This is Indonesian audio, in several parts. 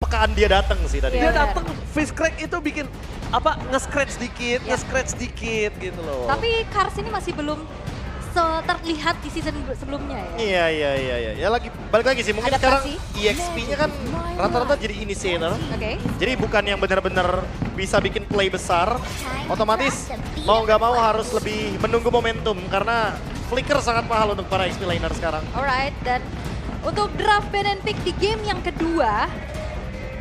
kepekaan dia datang sih tadi. Dia datang, face crack itu bikin apa nge-scratch dikit, nge-scratch dikit gitu loh. Tapi Cars ini masih belum terlihat di season sebelumnya ya. Iya. Ya lagi balik lagi sih mungkin Adaptasi. sekarang EXP-nya kan rata-rata jadi initiator. Oke. Jadi bukan yang benar-benar bisa bikin play besar. Otomatis mau nggak mau harus lebih menunggu momentum karena flicker sangat mahal untuk para XP laner sekarang. Alright, dan untuk draft ban and pick di game yang kedua,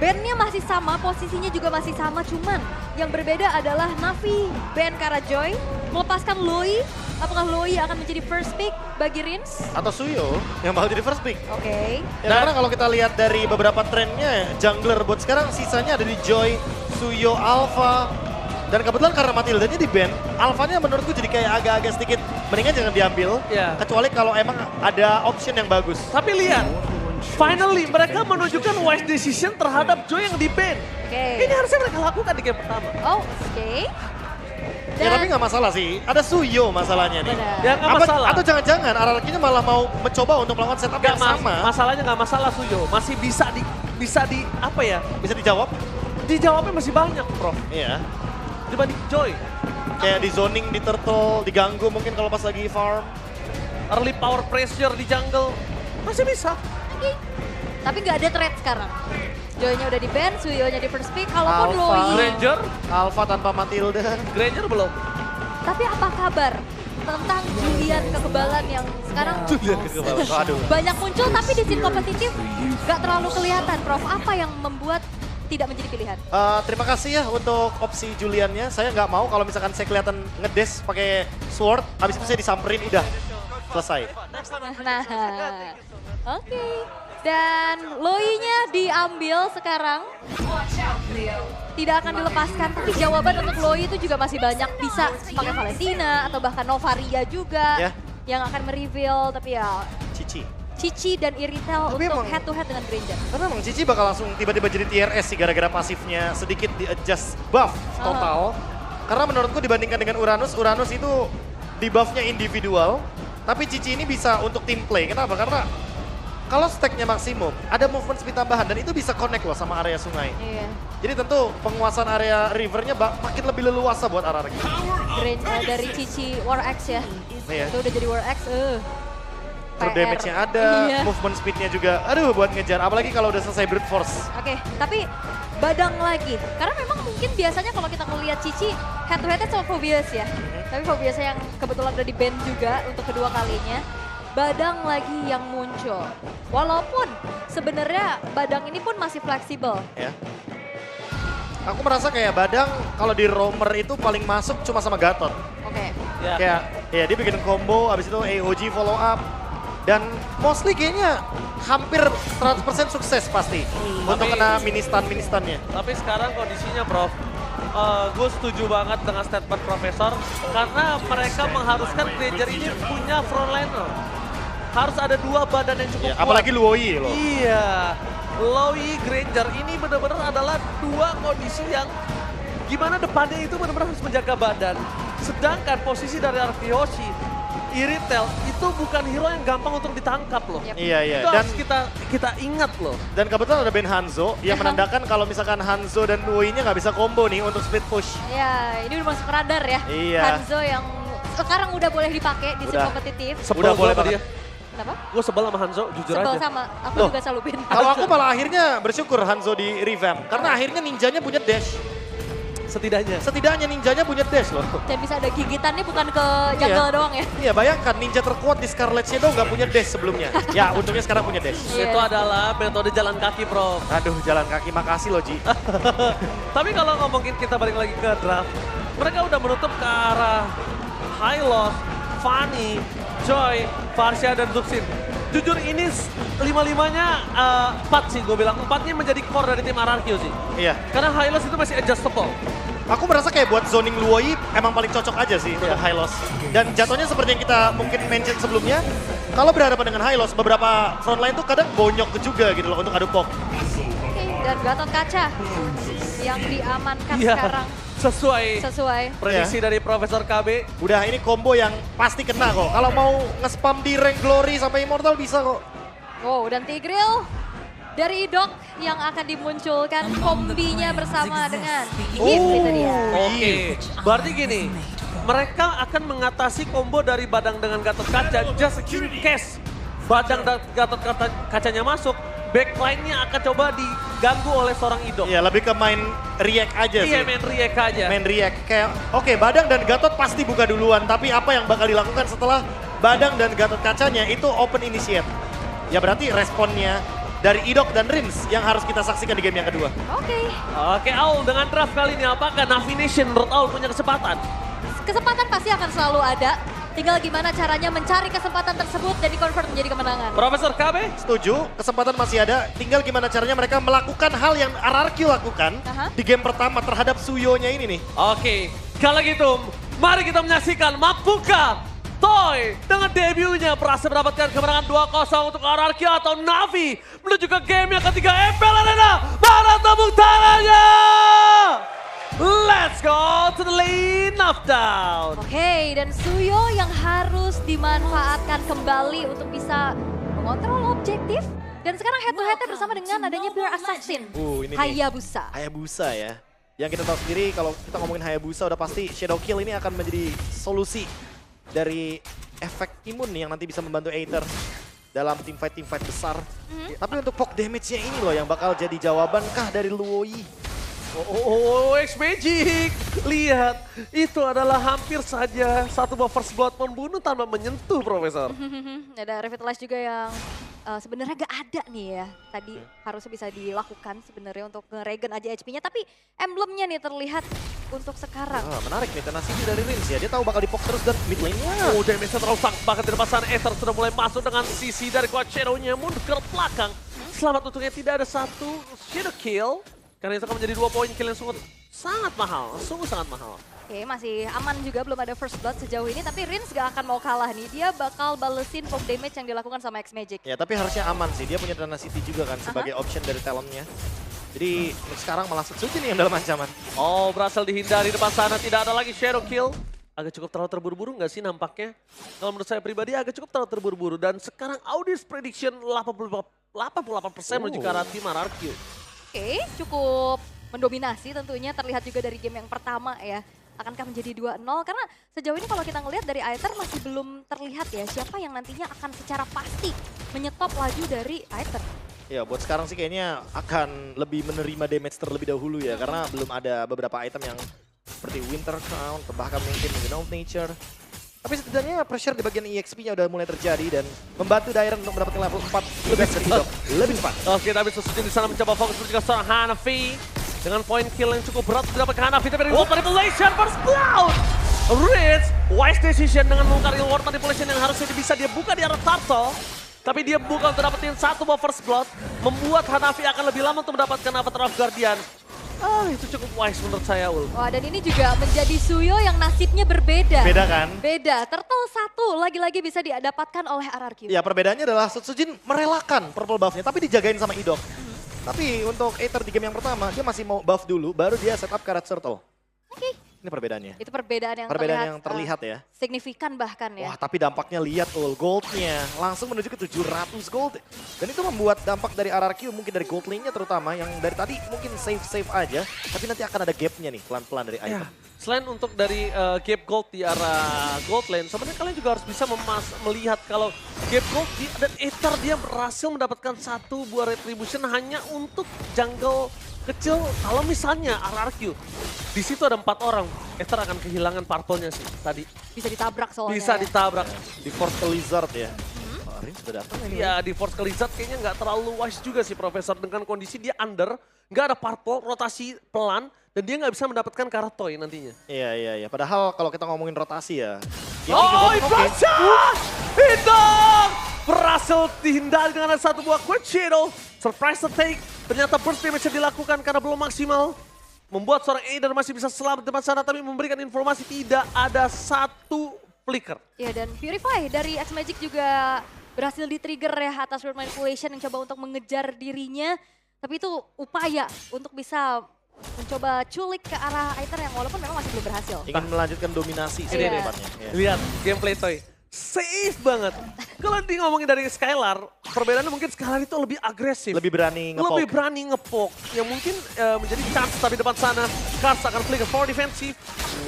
bandnya masih sama, posisinya juga masih sama, cuman yang berbeda adalah Navi ban Karajoy melepaskan Loi. Apakah Loi akan menjadi first pick bagi Rins? Atau Suyo yang bakal jadi first pick. Oke. Ya, karena kalau kita lihat dari beberapa trennya, jungler buat sekarang sisanya ada di Joy, Suyo, Alpha. Dan kebetulan karena Matilda-nya di ban, Alpha-nya menurutku jadi kayak agak-agak sedikit mendingan jangan diambil. Iya. Kecuali kalau emang ada option yang bagus. Tapi lihat, finally mereka menunjukkan wise decision terhadap Joy yang di ban. Oke. Ini harusnya mereka lakukan di game pertama. Oh, oke. Ya tapi nggak masalah sih, ada Suyo masalahnya nih. Benar. Ya nggak masalah. Atau jangan-jangan RRQ-nya malah mau mencoba untuk melakukan setup yang sama. Masalahnya nggak masalah Suyo, masih bisa di apa ya? Bisa dijawab? Dijawabnya masih banyak, Prof. Iya. Dibanding Joy. Kayak di zoning, di turtle, diganggu mungkin kalau pas lagi farm. Early power pressure di jungle. Masih bisa. Oke. Tapi nggak ada threat sekarang. Joy-nya udah di ban, Suyo-nya di first pick, kalaupun Alpha. Loi. Granger, Alpha tanpa Matilda. Granger belum. Tapi apa kabar tentang Julian kekebalan yang sekarang Aduh. banyak muncul tapi di scene kompetitif nggak terlalu kelihatan, Prof. Apa yang membuat tidak menjadi pilihan? Terima kasih ya untuk opsi Juliannya. Saya nggak mau kalau misalkan saya kelihatan ngedes pakai sword, habis itu saya disamperin, udah selesai. Nah, oke. Dan Loi-nya diambil sekarang. Tidak akan dilepaskan, tapi jawaban untuk Loi itu juga masih banyak. Bisa pakai Valentina atau bahkan Novaria juga Ya. yang akan mereveal. Tapi ya Cici dan Iritel Tapi untuk emang- head to head dengan Granger. Karena emang Cici bakal langsung tiba-tiba jadi TRS sih gara-gara pasifnya sedikit di-adjust buff total. Karena menurutku dibandingkan dengan Uranus, Uranus itu di buffnya individual. Tapi Cici ini bisa untuk team play. Kenapa? Karena kalau stacknya maksimum, ada movement speed tambahan dan itu bisa connect loh sama area sungai. Iya. Jadi tentu penguasaan area rivernya makin lebih leluasa buat RRQ. Dari Cici War X ya. Iya. Itu udah jadi War X. True PR. damage-nya ada, Iya. movement speed-nya juga, aduh buat ngejar. Apalagi kalau udah selesai brute force. Oke, tapi Badang lagi. Karena memang mungkin biasanya kalau kita ngelihat Cici head to headnya sama Phobius ya. Tapi Phobius yang kebetulan udah di ban juga untuk kedua kalinya. Badang lagi yang muncul. Walaupun sebenarnya Badang ini pun masih fleksibel. Ya. Aku merasa kayak Badang kalau di roamer itu paling masuk cuma sama Gatot. Oke. Ya. Kayak ya dia bikin combo, abis itu AOG follow up. Dan mostly kayaknya hampir 100% sukses pasti. Untuk kena mini-stun-nya. Tapi sekarang kondisinya, Prof, gue setuju banget dengan statement Profesor karena mereka mengharuskan Granger ini punya frontliner. Harus ada dua badan yang cukup Ya, kuat. apalagi Luoi loh. Iya, Loi, Granger ini benar-benar adalah dua kondisi yang gimana depannya itu benar-benar harus menjaga badan. Sedangkan posisi dari Arkeyoshi, Iritel itu bukan hero yang gampang untuk ditangkap loh. Yep. Iya. Itu Dan harus kita ingat loh. dan kebetulan ada Ben Hanzo yang menandakan kalau misalkan Hanzo dan Luoi-nya nggak bisa combo nih untuk split push. Ya, ini udah masuk radar ya. Iya. Hanzo yang sekarang udah boleh dipakai di scene Udah. kompetitif. Sebel Udah gua boleh sama banget. dia. Kenapa? Gue sebel sama Hanzo, jujur Sebel aja. sama, aku Loh, juga selalu ban. Kalau aku malah akhirnya bersyukur Hanzo di revamp. Karena akhirnya ninjanya punya dash. Setidaknya. Setidaknya ninjanya punya dash loh. Dan bisa ada gigitannya bukan ke jungle doang ya. Iya bayangkan ninja terkuat di Scarlet Shadow nggak punya dash sebelumnya. Ya untungnya sekarang punya dash. Iya. Itu adalah metode jalan kaki, Prof. Aduh jalan kaki makasih loh Ji. Tapi kalau ngomongin kita balik lagi ke draft, mereka udah menutup ke arah Hylos, Fanny, Joy, Varsha, dan Zuxin. Jujur ini lima-limanya 4 sih gue bilang. 4-nya menjadi core dari tim RRQ sih. Iya. Karena Hylos itu masih adjustable. Aku merasa kayak buat zoning Luoi emang paling cocok aja sih untuk Hylos. Dan jatuhnya seperti yang kita mungkin mention sebelumnya, kalau berhadapan dengan Hylos, beberapa frontline tuh kadang bonyok juga gitu loh untuk adu pop. Oke, dan Gatot Kaca yang diamankan Iya, sekarang sesuai prediksi dari Profesor KB. Udah ini combo yang pasti kena kok. Kalau mau nge-spam di rank glory sampai immortal bisa kok. Oh, dan Tigreal Dari Idok yang akan dimunculkan kombinya bersama dengan Hip itu dia. Oke, berarti gini, mereka akan mengatasi combo dari Badang dengan Gatot Kaca just in case Badang dan Gatot Kacanya masuk, backline-nya akan coba diganggu oleh seorang Idok. Iya, lebih ke main react aja sih. Iya, main react aja. Main react. Kayak, oke, Badang dan Gatot pasti buka duluan, tapi apa yang bakal dilakukan setelah Badang dan Gatot Kacanya itu open initiate. Ya berarti responnya dari Idok dan Rins yang harus kita saksikan di game yang kedua. Oke, Aul dengan draft kali ini apakah Navi Nation menurut Aul punya kesempatan? Kesempatan pasti akan selalu ada. Tinggal gimana caranya mencari kesempatan tersebut dan di-convert menjadi kemenangan. Profesor KB? Setuju, kesempatan masih ada. Tinggal gimana caranya mereka melakukan hal yang RRQ lakukan di game pertama terhadap Suyo-nya ini nih. Oke, kalau gitu mari kita menyaksikan mampukah Toy dengan debutnya berhasil mendapatkan kemenangan 2-0 untuk RRQ atau Navi menuju ke game yang ketiga MPL Arena. Mana tepuk tangannya? Let's go to the lane of down. Oke, dan Suyo yang harus dimanfaatkan kembali untuk bisa mengontrol objektif. Dan sekarang head to head bersama dengan adanya Pure Assassin. Ini nih. Hayabusa. Hayabusa ya. Yang kita tahu sendiri kalau kita ngomongin Hayabusa udah pasti Shadow Kill ini akan menjadi solusi dari efek imun yang nanti bisa membantu Aether dalam teamfight besar. Tapi untuk poke damage-nya ini loh yang bakal jadi jawaban kah dari Luoi. X-Magic. Lihat, itu adalah hampir saja satu buah first blood membunuh tanpa menyentuh, Profesor. Ada Revitalize juga yang sebenarnya gak ada nih ya. Tadi harusnya bisa dilakukan sebenarnya untuk nge-regen aja HP-nya. Tapi emblemnya nih terlihat untuk sekarang. Menarik nih tenacity dari Rins ya. Dia tahu bakal dipok terus dan mid lane-nya. Damage-nya terlalu sangat banget di depan sana. Aether sudah mulai masuk dengan sisi dari Quad Shadow-nya mundur ke belakang. Selamat untungnya tidak ada satu Shadow Kill. Karena itu akan menjadi 2 poin kill yang sangat mahal. Sungguh sangat mahal. Oke, masih aman juga, belum ada first blood sejauh ini. Tapi Rins gak akan mau kalah nih. Dia bakal balesin poke damage yang dilakukan sama X-Magic. Ya tapi harusnya aman sih. Dia punya tenacity juga kan sebagai option dari talentnya. Jadi sekarang malah Suji nih yang dalam ancaman. Oh, berhasil dihindari depan sana. Tidak ada lagi Shadow Kill. Agak cukup terlalu terburu-buru nggak sih nampaknya? Kalau menurut saya pribadi agak cukup terlalu terburu-buru. Dan sekarang audience prediction 88% menuju ke arah tim RRQ. Oke, cukup mendominasi tentunya. Terlihat juga dari game yang pertama ya. Akankah menjadi 2-0? Karena sejauh ini kalau kita ngelihat dari Aether masih belum terlihat ya siapa yang nantinya akan secara pasti menyetop laju dari Aether. Ya buat sekarang sih kayaknya akan lebih menerima damage terlebih dahulu ya. Karena belum ada beberapa item yang seperti Winter Crown, atau bahkan mungkin Out Nature. Tapi setidaknya pressure di bagian EXP-nya udah mulai terjadi dan membantu Dairon untuk mendapatkan level 4 lebih dari Idok. Lebih cepat. Oke, tapi Susuji di sana mencoba fokus juga seorang Hanafi. Dengan poin kill yang cukup berat didapatkan Hanafi, tapi reward manipulation first blood. Rich, wise decision dengan membongkar reward manipulation yang harusnya bisa dia buka di arah Turtle. Tapi dia buka untuk dapetin satu buah first blood. Membuat Hanafi akan lebih lama untuk mendapatkan Avatar of Guardian. Itu cukup wise menurut saya, Ul. Wah, dan ini juga menjadi Suyo yang nasibnya berbeda. Beda kan? Beda. Turtle 1 lagi-lagi bisa didapatkan oleh RRQ. Ya perbedaannya adalah Sutsujin merelakan purple buff-nya tapi dijagain sama Idok. Tapi untuk Aether di game yang pertama dia masih mau buff dulu baru dia setup Karat Turtle. Oke. Ini perbedaannya. Itu perbedaan yang terlihat ya. Signifikan bahkan ya. Wah tapi dampaknya lihat goldnya langsung menuju ke 700 gold. Dan itu membuat dampak dari RRQ mungkin dari gold lane-nya terutama yang dari tadi mungkin save aja. Tapi nanti akan ada gap-nya nih pelan-pelan dari item. Ya. Selain untuk dari gap gold di arah gold lane, sebenarnya kalian juga harus bisa melihat kalau gap gold dan Aether dia berhasil mendapatkan satu buah retribution hanya untuk jungle kecil. Kalau misalnya RRQ, di situ ada 4 orang, Aether akan kehilangan purple-nya sih tadi. Bisa ditabrak soalnya. Bisa ditabrak. Di Force ke Lizard ya. Rin sudah datang ini. Ya di Force ke Lizard kayaknya nggak terlalu wise juga sih Profesor. Dengan kondisi dia under, nggak ada purple, rotasi pelan, dan dia nggak bisa mendapatkan Karatoy nantinya. Iya. Padahal kalau kita ngomongin rotasi ya. Ibrahim! Hitam! Berhasil dihindari dengan ada satu buah Quad Shadow. Surprise take. Ternyata burst damage yang dilakukan karena belum maksimal. Membuat seorang Aether masih bisa selamat di depan sana, tapi memberikan informasi tidak ada satu flicker. Ya, dan Purify dari X-Magic juga berhasil di-trigger ya atas Word Manipulation yang coba untuk mengejar dirinya. Tapi itu upaya untuk bisa mencoba culik ke arah Aether yang walaupun memang masih belum berhasil. Ingin melanjutkan dominasi sih Iya. depannya. Iya. Lihat gameplay Toy. safe banget. Kalau di ngomongin dari Skylar, perbedaannya mungkin Skylar itu lebih agresif. Lebih berani ngepoke. Lebih berani ngepoke. Yang mungkin menjadi chance tapi depan sana. Kars akan flicker for defensive.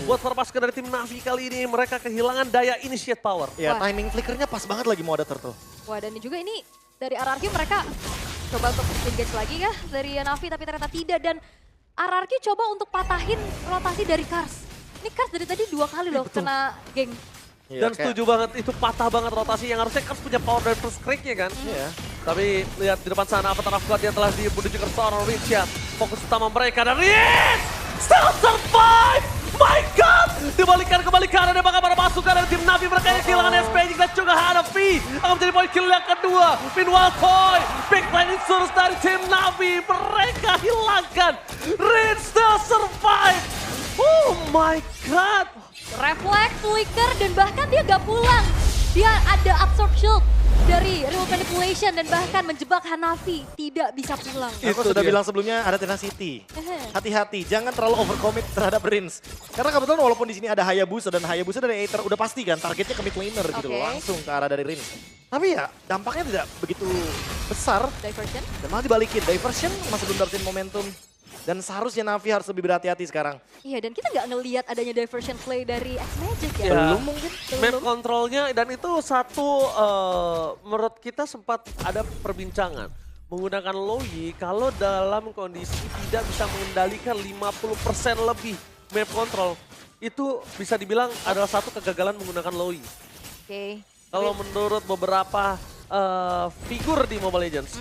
Buat para pasukan dari tim Navi kali ini, mereka kehilangan daya initiate power. Ya, Wah. timing flickernya pas banget lagi mau ada turtle. Wah, dan juga ini dari RRQ mereka coba untuk engage lagi kah dari Navi, tapi ternyata tidak. Dan RRQ coba untuk patahin rotasi dari Kars. Ini Kars dari tadi 2 kali loh kena geng. Iya, Dan setuju banget, itu patah banget rotasi yang harusnya Kars punya power dari first crack-nya kan. Iya. Tapi lihat di depan sana, Avatar of God yang telah menuju ke seorang Richard. Fokus utama mereka dan Rich still survive! My God! Dibalikan kembali ke arah bahkan para pasukan dari tim Navi mereka yang kehilangan SPG dan juga Hanafi akan menjadi poin kill yang kedua. Meanwhile Toy, big line insurance dari tim Navi mereka hilangkan. Rich still survive! Oh my God! Refleks, flicker, dan bahkan dia gak pulang. Dia ada absorb shield dari remote manipulation dan bahkan menjebak Hanafi. Tidak bisa pulang. Aku Itu sudah dia. bilang sebelumnya ada tenacity. Hati-hati, jangan terlalu overcommit terhadap Rins. Karena kebetulan walaupun di sini ada Hayabusa dan Hayabusa dari Aether udah pasti kan targetnya ke mid laner gitu loh, Oke. langsung ke arah dari Rins. Tapi ya dampaknya tidak begitu besar Diversion. dan malah dibalikin. Diversion masih belum dapetin momentum. Dan seharusnya Navi harus lebih berhati-hati sekarang. Iya, dan kita nggak ngelihat adanya diversion play dari X-Magic ya. Ya. Belum mungkin. Map kontrolnya dan itu satu menurut kita sempat ada perbincangan. Menggunakan Loi kalau dalam kondisi tidak bisa mengendalikan 50% lebih map control. Itu bisa dibilang adalah satu kegagalan menggunakan Loi. Oke. Kalau menurut beberapa figur di Mobile Legends.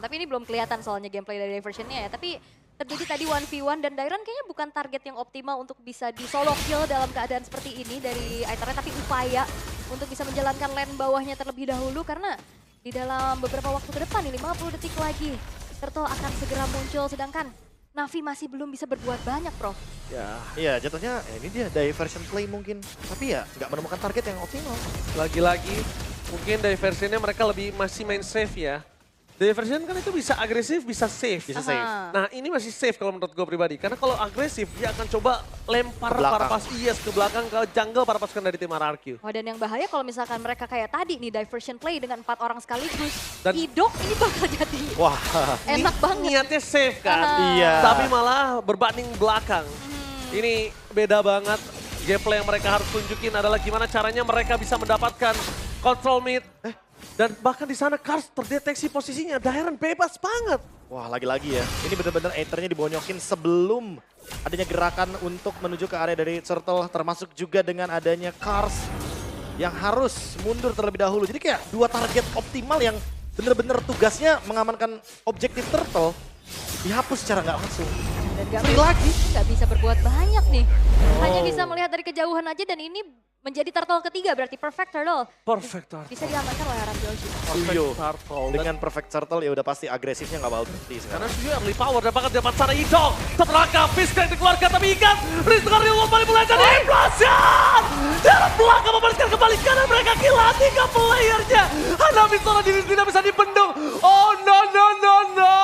Tapi ini belum kelihatan soalnya gameplay dari diversionnya ya. Tapi terjadi tadi 1v1 dan Dairon kayaknya bukan target yang optimal untuk bisa di solo kill dalam keadaan seperti ini dari Aethernya. Tapi upaya untuk bisa menjalankan lane bawahnya terlebih dahulu karena di dalam beberapa waktu ke depan nih 50 detik lagi Turtle akan segera muncul sedangkan Navi masih belum bisa berbuat banyak, Prof. Ya, Iya jatuhnya ya ini dia diversion play mungkin. Tapi ya nggak menemukan target yang optimal. lagi-lagi mungkin diversionnya mereka lebih masih main safe ya. Diversion kan itu bisa agresif, bisa safe. Bisa safe. Nah ini masih safe kalau menurut gue pribadi. Karena kalau agresif dia akan coba lempar Ke belakang. para pas ke belakang ke jungle para pasukan dari tim RRQ. Oh, dan yang bahaya kalau misalkan mereka kayak tadi nih diversion play dengan 4 orang sekaligus. Dan- Idok ini bakal jadi Wah. enak banget. Niatnya safe kan. Iya. Tapi malah berbanding belakang. Ini beda banget. Gameplay yang mereka harus tunjukin adalah gimana caranya mereka bisa mendapatkan control mid. Dan bahkan di sana Kars terdeteksi posisinya. Dairon bebas banget. Wah lagi-lagi ya, ini benar-benar Aethernya dibonyokin sebelum adanya gerakan untuk menuju ke area dari Turtle, termasuk juga dengan adanya Kars yang harus mundur terlebih dahulu. Jadi kayak 2 target optimal yang benar-benar tugasnya mengamankan objektif Turtle dihapus secara nggak langsung. Dan gak Free lagi. nggak bisa berbuat banyak nih. Hanya bisa melihat dari kejauhan aja dan ini menjadi turtle ketiga berarti perfect turtle. Perfect turtle. Bisa diamankan oleh Aram Joshi. Suyo. Turtle. Dengan perfect turtle ya udah pasti agresifnya nggak bakal berhenti sekarang. Karena Suyo early power dan bahkan dapat sana Idol. Terlangkap, Fiskrank dikeluarkan tapi ingat. Riz dengan real world manipulation. Implosion! Dalam belakang membalikkan kembali kanan mereka gila 3 playernya. Hanafi seorang diri tidak bisa dibendung. Oh no no no no.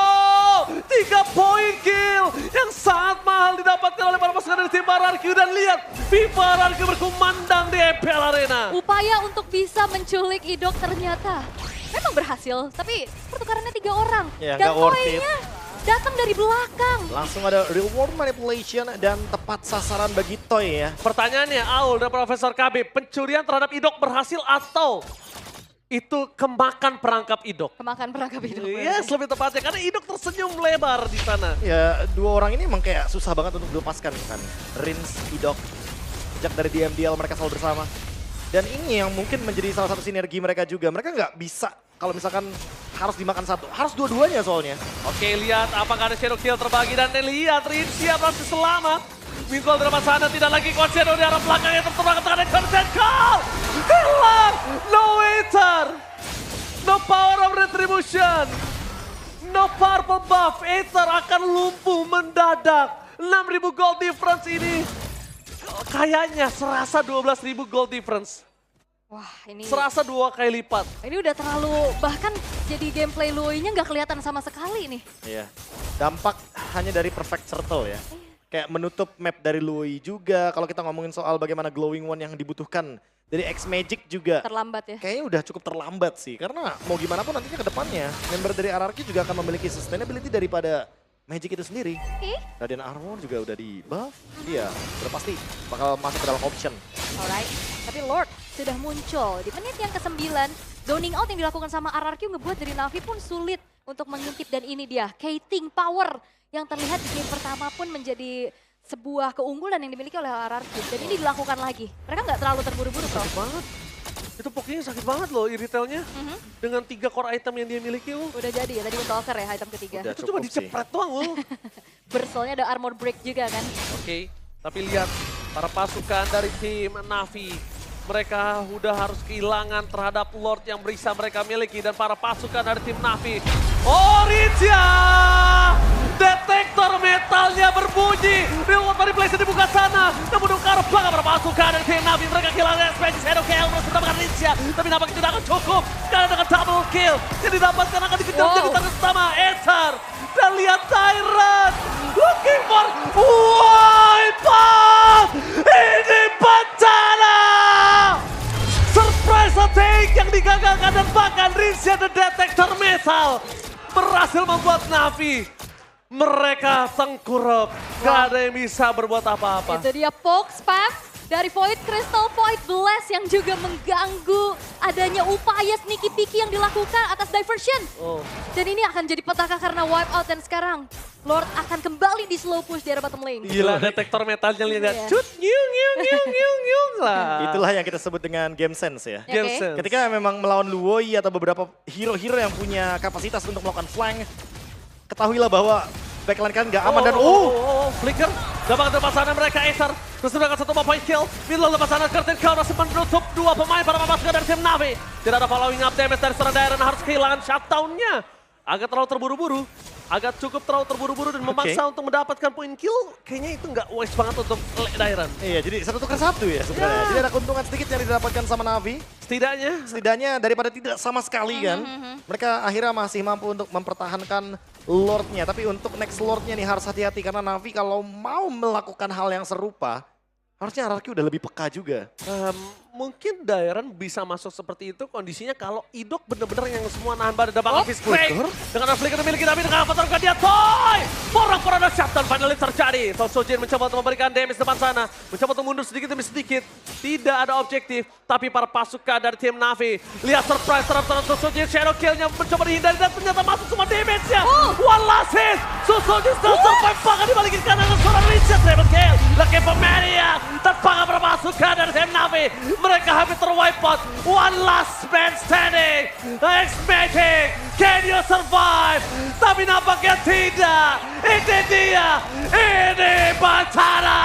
3 poin kill yang sangat mahal didapatkan oleh para pasukan dari tim RRQ. Dan lihat, Viva RRQ berkumandang di EPL Arena. Upaya untuk bisa menculik Idok ternyata memang berhasil. Tapi pertukarannya 3 orang. Ya, dan nggak worth it. poinnya datang dari belakang. Langsung ada real world manipulation dan tepat sasaran bagi Toy ya. Pertanyaannya, Aul dan Profesor KB, pencurian terhadap Idok berhasil atau itu kemakan perangkap Idok? Kemakan perangkap Idok. Yes, lebih tepatnya karena Idok tersenyum lebar di sana. Ya 2 orang ini emang kayak susah banget untuk dilepaskan kan. Rins, Idok, sejak dari DMDL mereka selalu bersama. Dan ini yang mungkin menjadi salah satu sinergi mereka juga. Mereka nggak bisa kalau misalkan harus dimakan satu. Harus dua-duanya soalnya. Oke, lihat apakah ada shadow kill terbagi dan lihat Rin siap masih selamat. Mingkol di depan sana tidak lagi kuat shadow di arah belakangnya terserang ke tangan Consent Call. Hilang, no Aether. No power of retribution. No purple buff, Aether akan lumpuh mendadak. 6.000 gold difference ini. Kayaknya serasa 12.000 gold difference. Wah, ini Serasa 2 kali lipat. ini udah terlalu, bahkan jadi gameplay Lui-nya nggak kelihatan sama sekali nih. Iya. Dampak hanya dari perfect turtle ya. kayak menutup map dari Lui juga. Kalau kita ngomongin soal bagaimana glowing one yang dibutuhkan dari X Magic juga. Terlambat ya. Kayaknya udah cukup terlambat sih. Karena mau gimana pun nantinya ke depannya, member dari RRQ juga akan memiliki sustainability daripada Magic itu sendiri. Oke. Radiant Armor juga udah di buff. Iya, udah pasti bakal masuk ke dalam option. Alright, tapi Lord sudah muncul di menit yang ke-9. Zoning out yang dilakukan sama RRQ ngebuat dari Navi pun sulit untuk mengintip. Dan ini dia, Kating Power yang terlihat di game pertama pun menjadi sebuah keunggulan yang dimiliki oleh RRQ. Dan ini dilakukan lagi. Mereka nggak terlalu terburu-buru, Bro. Sakit banget. Itu pokoknya sakit banget loh iritelnya. Dengan 3 core item yang dia miliki. Udah jadi ya, tadi Stalker ya item ketiga. Udah. Itu cuma cukup dicepret doang loh. Burstnya ada armor break juga kan. Oke, tapi lihat para pasukan dari tim Navi. Mereka udah harus kehilangan terhadap Lord yang bisa mereka miliki. Dan para pasukan dari tim Navi. Orija! Detektor metalnya berbunyi. Reload dari Blaze dibuka sana. Namun Dokar bangga para pasukan dari tim Navi. Mereka kehilangan SPG Shadow Kill. Mereka mendapatkan Orija. Tapi nampaknya tidak akan cukup. Karena dengan double kill. Yang didapatkan akan dikejar jadi target utama. Ether. Dan lihat Tyrant. Looking for Wipeout. Ini bencana. Surprise attack yang digagalkan dan bahkan Rizia the Detector Metal berhasil membuat Navi. Mereka tengkurap, gak ada yang bisa berbuat apa-apa. Itu dia poke spam dari Void Crystal, Void Blast yang juga mengganggu adanya upaya sneaky peeky yang dilakukan atas diversion. Dan ini akan jadi petaka karena wipe out dan sekarang Lord akan kembali di slow push di area bottom lane. Gila, detektor metalnya lihat, Iya. cut, nyung lah. Itulah yang kita sebut dengan game sense ya. Oke. Game sense. Ketika memang melawan Luoi atau beberapa hero-hero yang punya kapasitas untuk melakukan flank, ketahuilah bahwa backline kalian nggak aman dan Flicker, dapat lepas sana mereka Acer. Terus mendapatkan satu point kill. Middle lepas sana Curtain Cloud masih menutup 2 pemain para pasukan dari tim Navi. Tidak ada following up damage dari seorang Dairon, harus kehilangan shutdown-nya. Agak terlalu terburu-buru. Agak cukup terlalu terburu-buru dan memaksa untuk mendapatkan point kill. Kayaknya itu nggak wise banget untuk Dairon. iya, jadi 1-1 ya sebenarnya. Jadi ada keuntungan sedikit yang didapatkan sama Navi. Setidaknya daripada tidak sama sekali kan. Mereka akhirnya masih mampu untuk mempertahankan Lordnya. Tapi untuk next Lordnya nih harus hati-hati karena Navi kalau mau melakukan hal yang serupa, harusnya RRQ udah lebih peka juga. Mungkin Dairon bisa masuk seperti itu kondisinya kalau Idok bener-bener yang semua nahan badan dan bakal fist break. Dengan flicker dimiliki tapi dengan apa dia Toy! Porak-porak ada shutdown finally terjadi. Sojin mencoba untuk memberikan damage depan sana. Mencoba untuk mundur sedikit demi sedikit. Tidak ada objektif. Tapi para pasukan dari tim Navi. Lihat surprise terhadap Sojin. Shadow kill-nya mencoba dihindari dan ternyata masuk semua damage-nya. One last hit. Sojin still survive. Bahkan dibalikin kanan ke seorang Richard. Triple kill. Lagi pemania. Terpangga para pasukan dari tim Navi. Mereka hampir terwipe out. One last man standing. X-Magic. Can you survive? Tapi nampaknya tidak. Ini dia. Ini Bantana.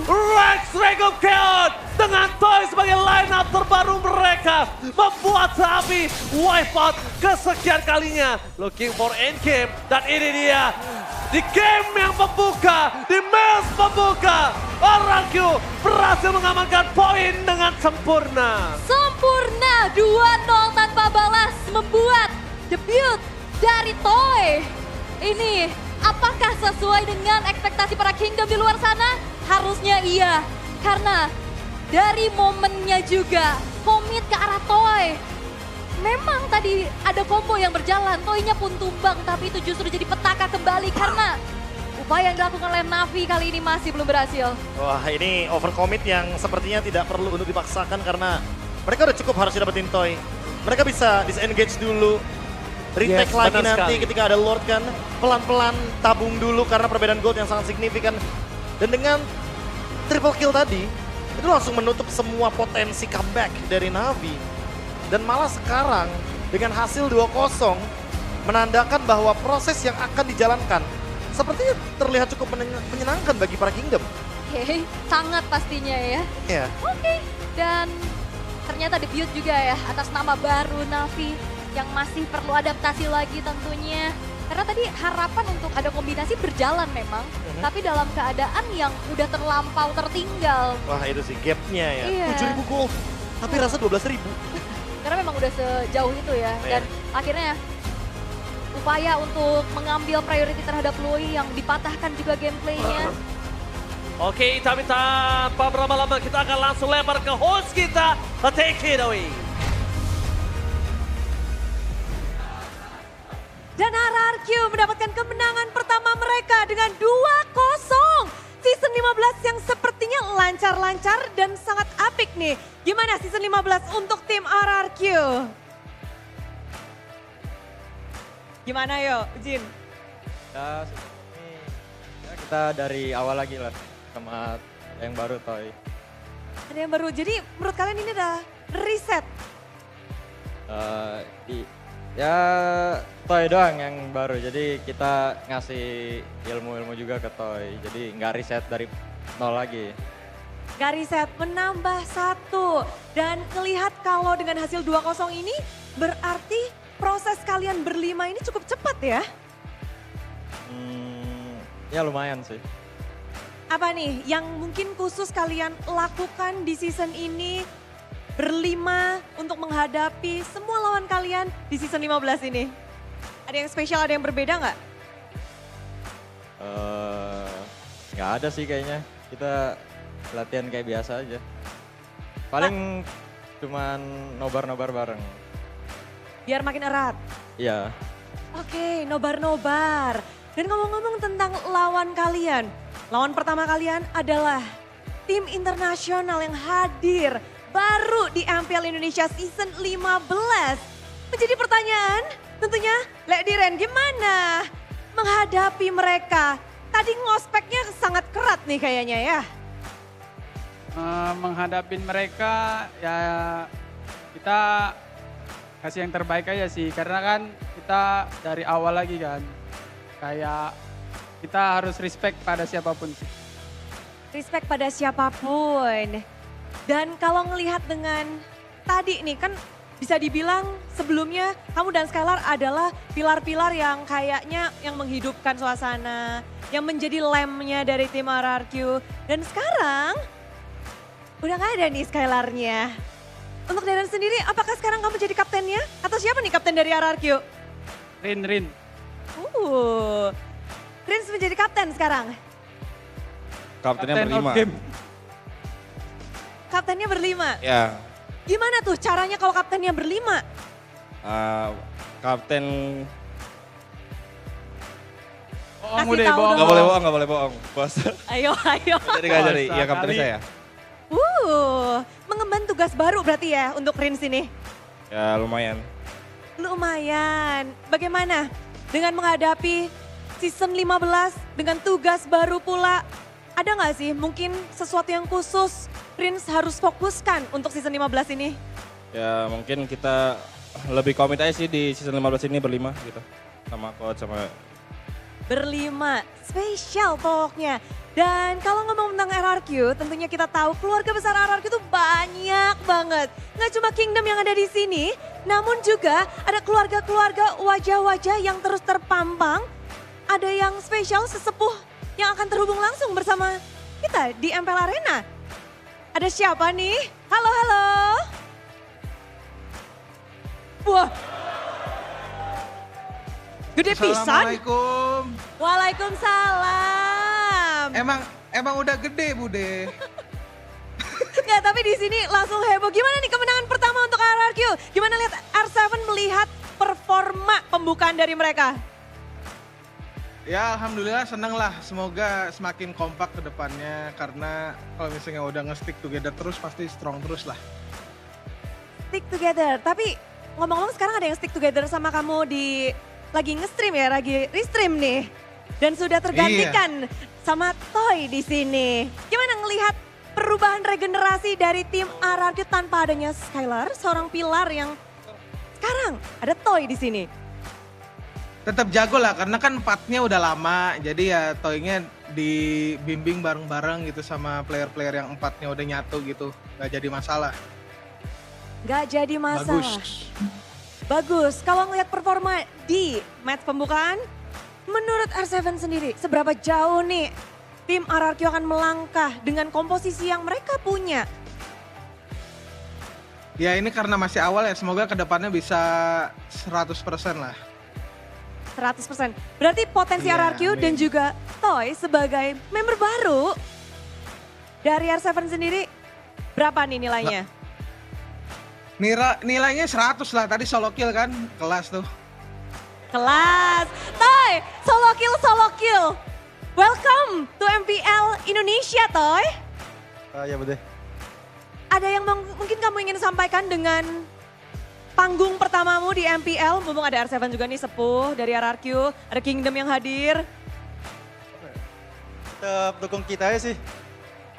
Rex Regum Chaos. Dengan Toy sebagai line up terbaru mereka. Membuat Navi wipe out kesekian kalinya. Looking for endgame. Dan ini dia. Di game yang pembuka, di match pembuka, RRQ berhasil mengamankan poin dengan sempurna. Sempurna 2-0 tanpa balas membuat debut dari Toy. Ini apakah sesuai dengan ekspektasi para Kingdom di luar sana? Harusnya iya. Karena dari momennya juga komit ke arah Toy. Memang tadi ada combo yang berjalan, Toy-nya pun tumbang, tapi itu justru jadi petaka kembali karena upaya yang dilakukan oleh Navi kali ini masih belum berhasil. Wah, ini overcommit yang sepertinya tidak perlu untuk dipaksakan karena mereka udah cukup harus dapetin Toy. Mereka bisa disengage dulu, retake Yes, lagi benar nanti sekali. ketika ada Lord kan. Pelan-pelan tabung dulu karena perbedaan gold yang sangat signifikan. Dan dengan triple kill tadi, itu langsung menutup semua potensi comeback dari Navi. Dan malah sekarang dengan hasil 2-0 menandakan bahwa proses yang akan dijalankan sepertinya terlihat cukup menyenangkan bagi para Kingdom. Oke, sangat pastinya ya. Ya. Oke, dan ternyata debut juga ya atas nama baru Navi yang masih perlu adaptasi lagi tentunya. Karena tadi harapan untuk ada kombinasi berjalan memang, tapi dalam keadaan yang udah terlampau tertinggal. Wah itu sih gapnya ya. Iya. 7.000 gold, tapi rasa 12.000. Karena memang udah sejauh itu ya. Dan akhirnya berupaya untuk mengambil priority terhadap Lui yang dipatahkan juga gameplaynya. Oke, tapi tanpa berlama-lama kita akan langsung lempar ke host kita. Take it away. Dan RRQ mendapatkan kemenangan pertama mereka dengan 2-0. Season 15 yang sepertinya lancar-lancar dan sangat apik nih. Gimana season 15 untuk tim RRQ? Gimana yo, Jin? Ya, ini ya kita dari awal lagi lah sama yang baru Toy. Ada yang baru, jadi menurut kalian ini udah reset? Ya Toy doang yang baru, jadi kita ngasih ilmu-ilmu juga ke Toy, jadi nggak riset dari nol lagi. Gak riset, menambah 1. Dan kelihat kalau dengan hasil 2-0 ini berarti proses kalian berlima ini cukup cepat ya? Ya lumayan sih. Apa nih yang mungkin khusus kalian lakukan di season ini berlima untuk menghadapi semua lawan kalian di season 15 ini? Ada yang spesial, ada yang berbeda nggak? Nggak ada sih kayaknya, kita latihan kayak biasa aja. Paling cuman nobar-nobar bareng. Biar makin erat. Iya. Oke, nobar-nobar. Dan ngomong-ngomong tentang lawan kalian. Lawan pertama kalian adalah tim internasional yang hadir baru di MPL Indonesia season 15. Menjadi pertanyaan tentunya, Lek Diren gimana menghadapi mereka? Tadi ngospeknya sangat kerat nih kayaknya ya. Menghadapi mereka ya kita kasih yang terbaik aja sih. Karena kan kita dari awal lagi kan. Kayak kita harus respect pada siapapun sih. Respect pada siapapun. Dan kalau ngelihat dengan tadi nih kan bisa dibilang sebelumnya kamu dan Skylar adalah pilar-pilar yang kayaknya yang menghidupkan suasana, yang menjadi lemnya dari tim RRQ. Dan sekarang udah gak ada nih Skylarnya. Untuk Darren sendiri, apakah sekarang kamu jadi kaptennya? Atau siapa nih kapten dari RRQ? Rin. Rins menjadi kapten sekarang. Kaptennya Captain of berlima. game. Kaptennya berlima. Ya, Gimana tuh caranya kalau kaptennya berlima? kapten Bohong Kasih udah, tahu bohong. dong. nggak boleh bohong, bos. Ayo. Jadi nggak jadi, Puasa ya kapten kali. saya. Mengemban tugas baru berarti ya untuk Rins ini. Ya lumayan. Lumayan. Bagaimana dengan menghadapi season 15 dengan tugas baru pula? Ada nggak sih mungkin sesuatu yang khusus Rins harus fokuskan untuk season 15 ini? Ya mungkin kita lebih komit aja sih di season 15 ini berlima gitu. Sama coach, sama Berlima, spesial pokoknya. Dan kalau ngomong tentang RRQ, tentunya kita tahu keluarga besar RRQ itu banyak banget. Nggak cuma Kingdom yang ada di sini, namun juga ada keluarga-keluarga wajah-wajah yang terus terpampang. Ada yang spesial sesepuh yang akan terhubung langsung bersama kita di MPL Arena. Ada siapa nih? Halo. Wah. Gede pisan. Assalamualaikum. Waalaikumsalam. Emang udah gede Bude. Nggak, tapi di sini langsung heboh. Gimana nih kemenangan pertama untuk RRQ? Gimana lihat R7 melihat performa pembukaan dari mereka? Ya alhamdulillah seneng lah. Semoga semakin kompak ke depannya. Karena kalau misalnya udah nge-stick together terus pasti strong terus lah. Stick together. Tapi ngomong-ngomong sekarang ada yang stick together sama kamu di lagi nge-stream ya, lagi restream nih. Dan sudah tergantikan sama Toy di sini. Gimana ngelihat perubahan regenerasi dari tim RRQ tanpa adanya Skylar, seorang pilar yang sekarang ada Toy di sini. Tetap jago lah karena kan partnya udah lama. Jadi ya Toynya dibimbing bareng-bareng gitu sama player-player yang empatnya udah nyatu gitu. Gak jadi masalah. Gak jadi masalah. Bagus. Kalau ngelihat performa di match pembukaan, menurut R7 sendiri seberapa jauh nih tim RRQ akan melangkah dengan komposisi yang mereka punya? Ya ini karena masih awal ya, semoga kedepannya bisa 100% lah. 100%. Berarti potensi Iya, RRQ dan amin. juga Toy sebagai member baru dari R7 sendiri berapa nih nilainya? Nilainya 100 lah, tadi solo kill kan, kelas tuh. Kelas. Toy, solo kill. Welcome to MPL Indonesia, Toy. Ya betul. Ada yang mungkin kamu ingin sampaikan dengan panggung pertamamu di MPL? Mumpung ada R7 juga nih sepuh dari RRQ, ada Kingdom yang hadir. Tetap dukung kita aja sih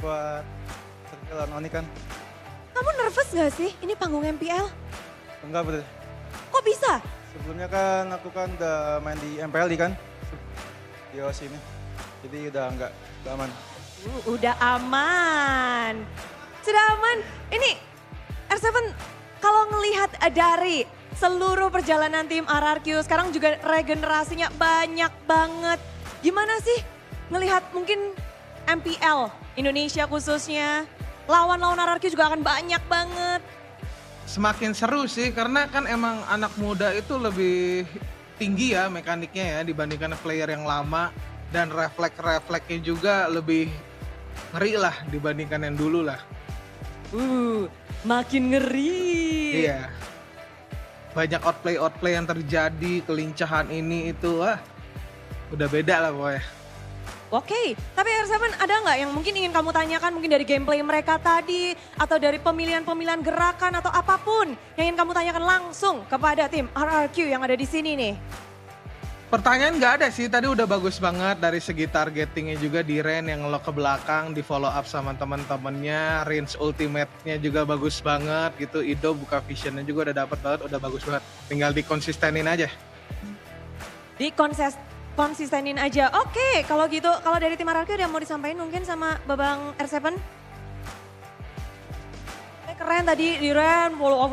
buat circle Oni kan. Kamu nervous gak sih? Ini panggung MPL. Enggak betul. Kok bisa? Sebelumnya kan aku kan udah main di MPL kan. Di OC ini. Jadi udah aman. Udah aman. Sudah aman. Ini R7 kalau ngelihat dari seluruh perjalanan tim RRQ sekarang juga regenerasinya banyak banget. Gimana sih ngelihat mungkin MPL Indonesia khususnya, lawan-lawan RRQ juga akan banyak banget. Semakin seru sih, karena kan emang anak muda itu lebih tinggi ya mekaniknya ya dibandingkan player yang lama. Dan refleks-refleksnya juga lebih ngeri lah dibandingkan yang dulu lah. Makin ngeri. Iya. Banyak outplay yang terjadi, kelincahan ini itu, udah beda lah pokoknya. Oke, tapi R7 ada nggak yang mungkin ingin kamu tanyakan mungkin dari gameplay mereka tadi atau dari pemilihan-pemilihan gerakan atau apapun yang ingin kamu tanyakan langsung kepada tim RRQ yang ada di sini nih? Pertanyaan nggak ada sih, tadi udah bagus banget dari segi targetingnya juga di Ren yang ngelok ke belakang, di follow up sama teman-temannya, range ultimate-nya juga bagus banget gitu, Ido buka visionnya juga udah dapet banget, udah bagus banget. Tinggal dikonsistenin aja. Konsistenin aja. Oke, kalau gitu, kalau dari tim RRQ ada yang mau disampaikan mungkin sama Babang R7? Keren tadi di Ren, follow up.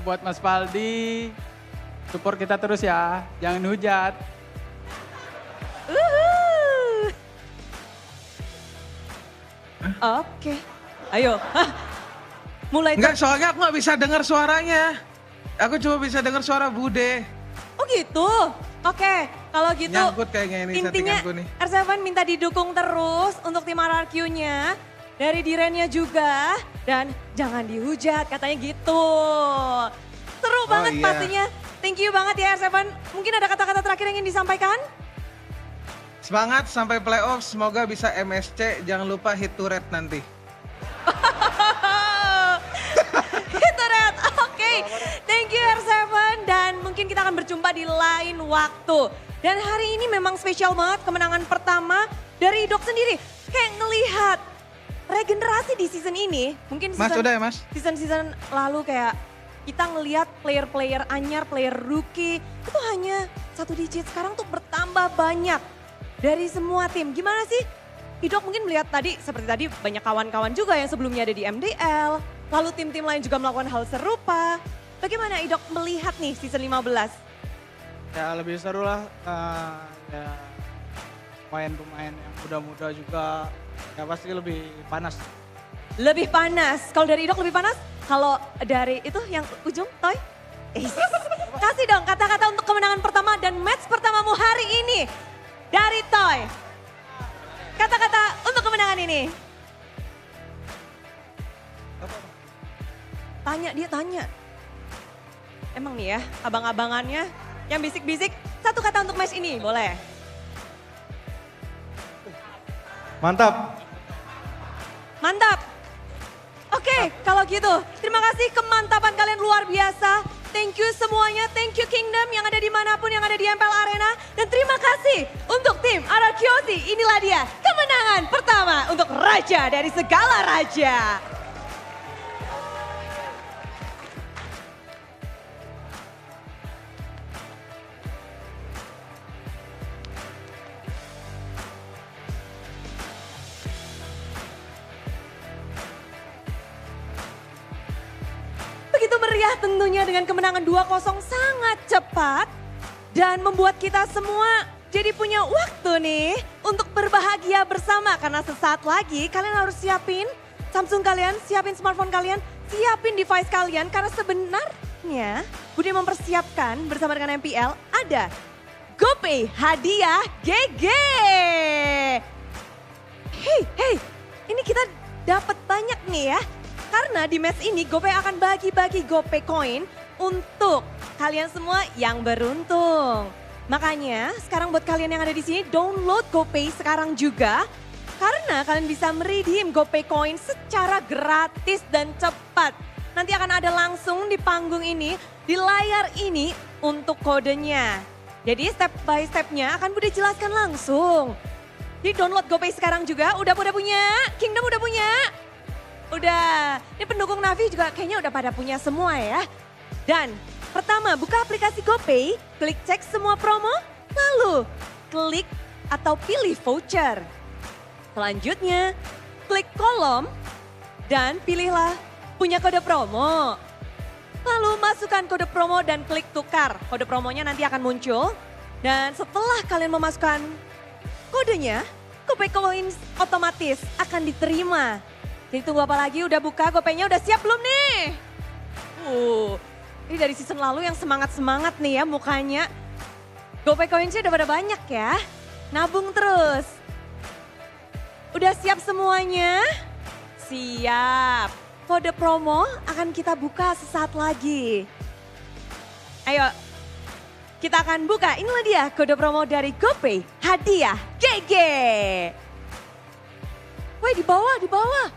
Buat Mas Paldi, support kita terus ya, jangan hujat. Oke, ayo. Mulai Enggak, soalnya aku nggak bisa dengar suaranya. Aku cuma bisa dengar suara Bude. Oh gitu? Oke, kalau gitu Nyangkut kayaknya ini intinya settinganku nih. R7 minta didukung terus untuk tim RRQ-nya. Dari Dirennya juga. Dan jangan dihujat, katanya gitu. Seru banget iya. pastinya. Thank you banget ya R7. Mungkin ada kata-kata terakhir yang ingin disampaikan? Semangat sampai playoff, semoga bisa MSC, jangan lupa hit to red nanti. Itu Red, oke. Thank you R7 dan mungkin kita akan berjumpa di lain waktu. Dan hari ini memang spesial banget kemenangan pertama dari Dok sendiri. Kayak ngelihat regenerasi di season ini, mungkin Mas udah ya Mas? season lalu kayak kita ngelihat player-player anyar, player rookie itu hanya 1 digit. Sekarang tuh bertambah banyak dari semua tim. Gimana sih? Idok mungkin melihat tadi, seperti tadi banyak kawan-kawan juga yang sebelumnya ada di MDL. Lalu tim-tim lain juga melakukan hal serupa. Bagaimana Idok melihat nih season 15? Ya lebih seru lah, ya pemain-pemain yang muda-muda juga, ya pasti lebih panas. Lebih panas. Kalau dari Idok lebih panas? Kalau dari itu yang ujung, Toy? Kasih dong kata-kata untuk kemenangan pertama dan match pertamamu hari ini. Dari Toy. Kata-kata untuk kemenangan ini. Tanya. Emang nih ya, abang-abangannya yang bisik-bisik. Satu kata untuk match ini, boleh? Mantap. Mantap. Oke, kalau gitu terima kasih kemantapan kalian luar biasa. Thank you semuanya, thank you Kingdom yang ada dimanapun yang ada di MPL Arena. Dan terima kasih untuk tim RRQ. Inilah dia kemenangan pertama untuk Raja dari segala Raja. Begitu meriah tentunya dengan kemenangan 2-0 sangat cepat. Dan membuat kita semua jadi punya waktu nih untuk berbahagia bersama. Karena sesaat lagi kalian harus siapin Samsung kalian, siapin smartphone kalian, siapin device kalian. Karena sebentar selanjutnya, Bude mempersiapkan bersama dengan MPL ada GoPay hadiah GG. Hey, ini kita dapat banyak nih ya. Karena di match ini GoPay akan bagi-bagi GoPay coin untuk kalian semua yang beruntung. Makanya sekarang buat kalian yang ada di sini download GoPay sekarang juga. Karena kalian bisa meredeem GoPay coin secara gratis dan cepat. Nanti akan ada langsung di panggung ini, di layar ini untuk kodenya. Jadi step by stepnya akan Bude jelaskan langsung. Di download GoPay sekarang juga, udah punya, Kingdom udah punya. Udah, ini pendukung Navi juga kayaknya udah pada punya semua ya. Dan pertama buka aplikasi GoPay, klik cek semua promo, lalu klik atau pilih voucher. Selanjutnya klik kolom dan pilihlah punya kode promo. Lalu masukkan kode promo dan klik tukar. Kode promonya nanti akan muncul. Dan setelah kalian memasukkan kodenya, GoPay Coins otomatis akan diterima. Jadi tunggu apa lagi, udah buka GoPay-nya, udah siap belum nih? Ini dari season lalu yang semangat-semangat nih ya mukanya. GoPay Coins-nya udah pada banyak ya. Nabung terus. Udah siap semuanya? Siap. Kode promo akan kita buka sesaat lagi. Ayo, kita akan buka. Inilah dia kode promo dari GoPay. Hadiah GG. Woi, di bawah.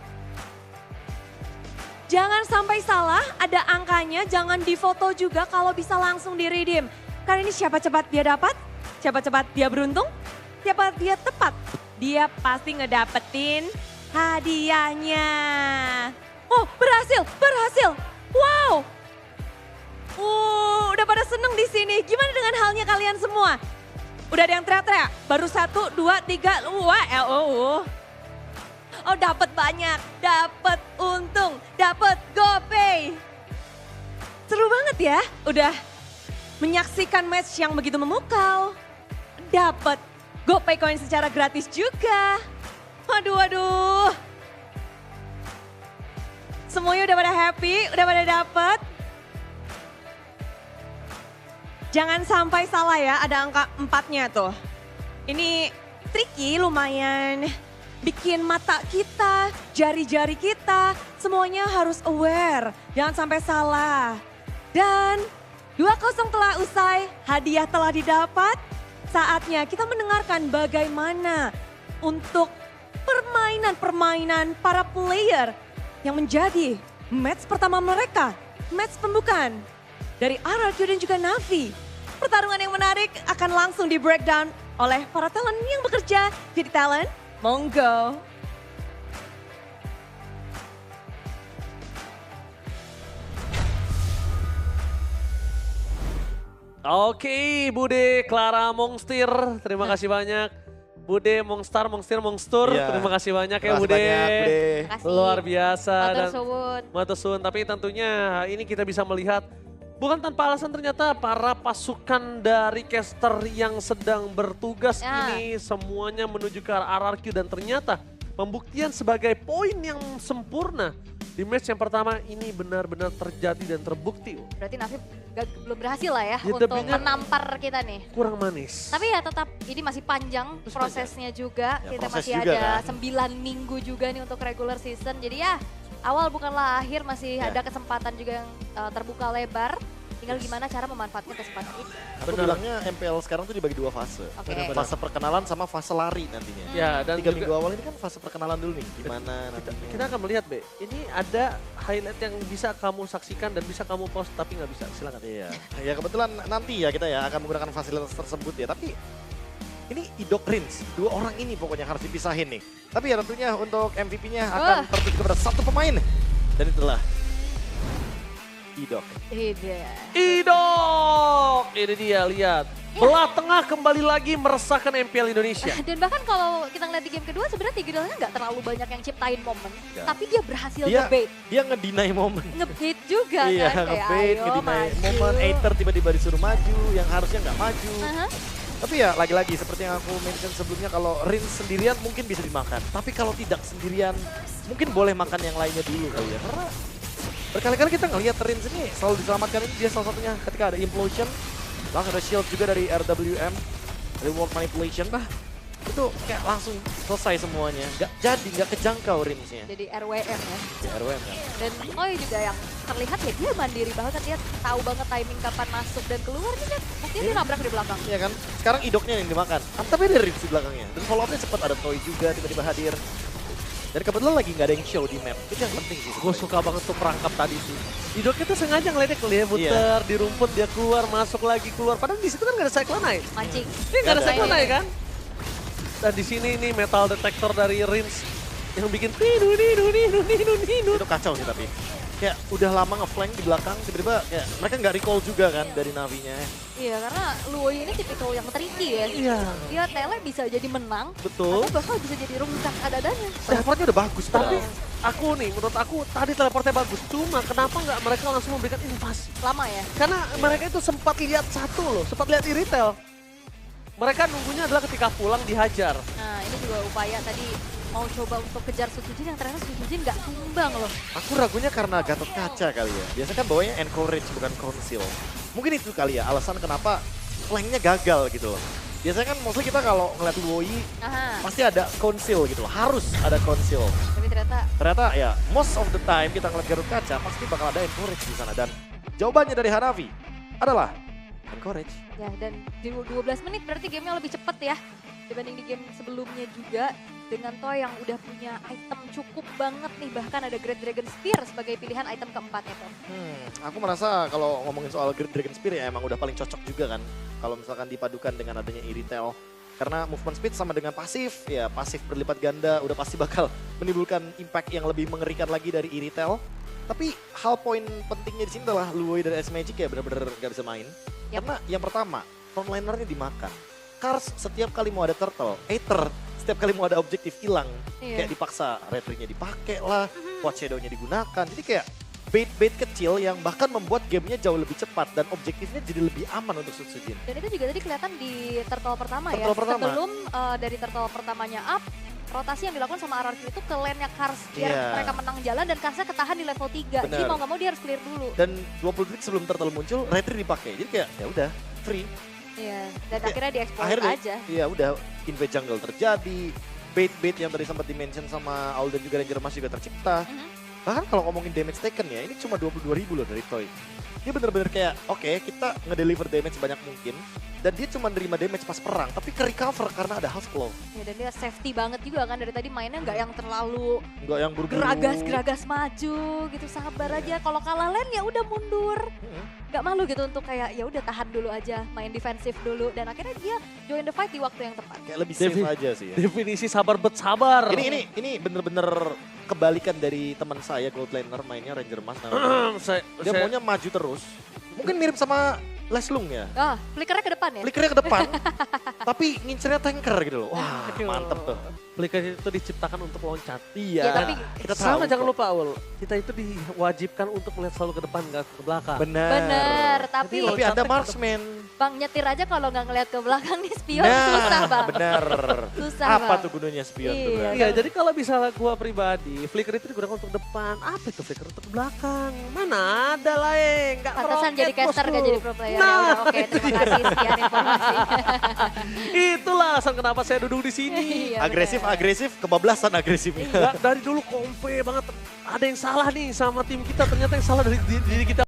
Jangan sampai salah, ada angkanya. Jangan difoto juga kalau bisa langsung di-redeem. Karena ini siapa cepat dia dapat, siapa cepat dia beruntung, siapa dia tepat. Dia pasti ngedapetin hadiahnya. Oh, berhasil. Wow. Udah pada seneng di sini. Gimana dengan halnya kalian semua? Udah ada yang teriak-teriak? Baru 1, 2, 3, Oh, dapat banyak, dapat untung, dapat GoPay. Seru banget ya, udah menyaksikan match yang begitu memukau. Dapat GoPay coin secara gratis juga. Waduh. Semuanya udah pada happy, udah pada dapat. Jangan sampai salah ya, ada angka 4-nya tuh. Ini tricky lumayan. Bikin mata kita, jari-jari kita, semuanya harus aware. Jangan sampai salah. Dan 2-0 telah usai, hadiah telah didapat. Saatnya kita mendengarkan bagaimana untuk permainan para player yang menjadi match pertama mereka. Match pembukaan dari RRQ dan juga Navi. Pertarungan yang menarik akan langsung di breakdown oleh para talent yang bekerja jadi talent. Monggo. Oke, Bude, Clara, Mongstir, terima kasih banyak. Bude, Mongstar, Mongstur, Iya. terima kasih banyak ya Terima kasih Bude. banyak, Bude. Makasih. Luar biasa. Matur suwun. Matur suwun, tapi tentunya ini kita bisa melihat bukan tanpa alasan ternyata para pasukan dari caster yang sedang bertugas Ya. ini semuanya menuju ke RRQ dan ternyata pembuktian sebagai poin yang sempurna di match yang pertama ini benar-benar terjadi dan terbukti. Berarti Navi belum berhasil lah ya, Ya, untuk debutnya menampar kita nih. Kurang manis. Tapi ya tetap ini masih panjang prosesnya juga. Ya, Kita proses masih juga ada kan. 9 minggu juga nih untuk regular season. Jadi ya awal bukanlah akhir, masih Ya. ada kesempatan juga yang terbuka lebar. Tinggal gimana cara memanfaatkan kesempatan ini. Aku bilangnya MPL sekarang tuh dibagi 2 fase. Oke. Fase perkenalan sama fase lari nantinya. Ya, dan 3 juga minggu awal ini kan fase perkenalan dulu nih. Gimana nantinya. kita akan melihat, Be. Ini ada highlight yang bisa kamu saksikan dan bisa kamu post tapi nggak bisa. Silakan. Iya. Ya kebetulan nanti ya kita ya akan menggunakan fasilitas tersebut ya. Tapi ini Idok Rins, 2 orang ini pokoknya harus dipisahin nih. Tapi ya tentunya untuk MVP-nya akan tertuju kepada 1 pemain. Dan itulah Idok. Idok! Ini dia, lihat. Belah tengah kembali lagi meresahkan MPL Indonesia. Dan bahkan kalau kita ngeliat di game kedua sebenarnya Tigidolnya nggak terlalu banyak yang ciptain momen. Tapi dia berhasil nge-bait. Dia ngedeny momen. Nge-bait juga Iya, kan. Kayak nge-bait, ayo ngedeny maju. momen. Aether tiba-tiba disuruh maju, yang harusnya nggak maju. Aha. Tapi ya lagi-lagi seperti yang aku mention sebelumnya, kalau Rins sendirian mungkin bisa dimakan. Tapi kalau tidak sendirian, mungkin boleh makan yang lainnya dulu kali ya. Karena Berkali-kali kita ngelihat Rins ini selalu diselamatkan, ini dia salah satunya ketika ada Implosion. Langsung ada shield juga dari RWM, dari World Manipulation. Itu kayak langsung selesai semuanya. Nggak kejangkau Rinsnya. Jadi RWM ya. RWM kan. Dan Toy juga yang terlihat ya dia mandiri banget, dia tahu banget timing kapan masuk dan keluar nih kan. Buktinya dia nabrak di belakang. Iya kan? Sekarang idoknya yang dimakan. Tapi ada Rins di belakangnya. Dan follow up-nya cepat, ada Toy juga tiba-tiba hadir. Dan kebetulan lagi nggak ada yang show di map. Itu yang penting sih. Gue suka banget tuh perangkap tadi sih. Idoknya tuh sengaja ngeliatnya dia muter di rumput, dia keluar, masuk lagi, keluar. Padahal di situ kan gak ada Cyclone Eye. Mancing. Ini gak ada Cyclone Eye kan? Dan di sini nih metal detector dari Rins yang bikin Itu kacau sih tapi. Kayak udah lama nge-flank di belakang, tiba-tiba kayak mereka nggak recall juga kan dari Navinya. Iya, karena Luoy ini tipikal yang tricky ya. Iya. Dia tele bisa jadi menang, Betul. atau bahkan bisa jadi rungkat ada-adanya. Teleportnya udah bagus Tapi padahal. menurut aku tadi teleportnya bagus. Cuma kenapa nggak mereka langsung memberikan invasi? Lama ya. Karena mereka itu sempat lihat satu loh, sempat lihat di retail. Mereka nunggunya adalah ketika pulang dihajar. Nah, ini juga upaya tadi mau coba untuk kejar Sujujin yang ternyata Sujujin nggak tumbang loh. Aku ragunya karena Gatot Kaca kali ya. Biasanya kan bawanya encourage bukan conceal. Mungkin itu kali ya alasan kenapa flanknya gagal gitu loh. Biasanya kan mostly kita kalau ngeliat Luoyi Aha. pasti ada conceal gitu loh. Harus ada conceal. Tapi Ternyata ya most of the time kita ngeliat Gatot Kaca pasti bakal ada encourage di sana. Dan jawabannya dari Hanavi adalah encourage. ya, dan di 12 menit berarti gamenya lebih cepet ya dibanding di game sebelumnya juga. Dengan Toy yang udah punya item cukup banget nih, bahkan ada Great Dragon Spear sebagai pilihan item keempat itu. Aku merasa kalau ngomongin soal Great Dragon Spear ya emang udah paling cocok juga kan. Kalau misalkan dipadukan dengan adanya Irithel. Karena movement speed sama dengan pasif, ya pasif berlipat ganda udah pasti bakal menimbulkan impact yang lebih mengerikan lagi dari Irithel. Tapi hal poin pentingnya di sini adalah Luoyi dari S-Magic ya benar-benar gak bisa main. Karena yang pertama, frontlinernya dimakan. Kars setiap kali mau ada turtle, Aether setiap kali mau ada objektif hilang. Kayak dipaksa, retry-nya dipakai lah, Watch Shadow-nya digunakan. Jadi kayak bait-bait kecil yang bahkan membuat gamenya jauh lebih cepat dan objektifnya jadi lebih aman untuk Sujujin. Dan itu juga tadi kelihatan di turtle pertama ya. Turtle pertama. Sebelum dari turtle pertamanya up, rotasi yang dilakukan sama RRQ itu ke lane-nya Kars. Biar mereka menang jalan dan Karsnya ketahan di level 3. Jadi mau gak mau dia harus clear dulu. Dan 20 detik sebelum turtle muncul, retry dipakai. Jadi kayak ya udah free. Iya, dan akhirnya di-explode Akhirnya aja. iya udah invade jungle terjadi. Bait-bait yang tadi sempat dimention sama Aul dan juga Ranger Mas juga tercipta. Bahkan kalau ngomongin damage taken ya, ini cuma 22.000 loh dari Toy. Dia bener-bener kayak, oke, kita ngedeliver damage sebanyak mungkin. Dan dia cuma nerima damage pas perang, tapi ke-recover karena ada half claw. Ya, dan dia safety banget juga kan, dari tadi mainnya nggak yang terlalu Nggak yang buru-buru. geragas maju gitu, sabar aja. Kalau kalah lane ya udah mundur. Nggak malu gitu untuk kayak ya udah tahan dulu aja, main defensif dulu. Dan akhirnya dia join the fight di waktu yang tepat. Kayak lebih safe aja sih ya. Definisi sabar bet sabar. Ini bener-bener kebalikan dari teman saya Gold Laner mainnya Ranger Mas namanya. Dia maunya maju terus. Mungkin mirip sama Leslung ya. Flickernya ke depan ya? Flickernya ke depan, tapi ngincernya tanker gitu loh. Wah, mantep tuh. Flicker itu diciptakan untuk loncat. Iya, Ya, tapi kita Sama tahu jangan kok. lupa Aul, kita itu diwajibkan untuk melihat selalu ke depan, nggak ke belakang. Bener, tapi Tapi Anda marksman. Bang nyetir aja kalau nggak ngeliat ke belakang nih spion susah bang. Bener. Susah Apa bang. tuh gunanya spion tuh Iya. berarti? Iya, jadi kalau misalnya gua pribadi, flicker itu digunakan untuk depan. Apa itu flicker untuk belakang? Mana ada lah nggak Pantesan jadi meroket, caster bosku. gak jadi pro player. Nah, Ya udah, oke, terima kasih sekian informasi. Itulah alasan kenapa saya duduk di sini. Iya, Agresif, kebablasan agresifnya. Nggak, dari dulu kompe banget. Ada yang salah nih sama tim kita, ternyata yang salah dari diri kita.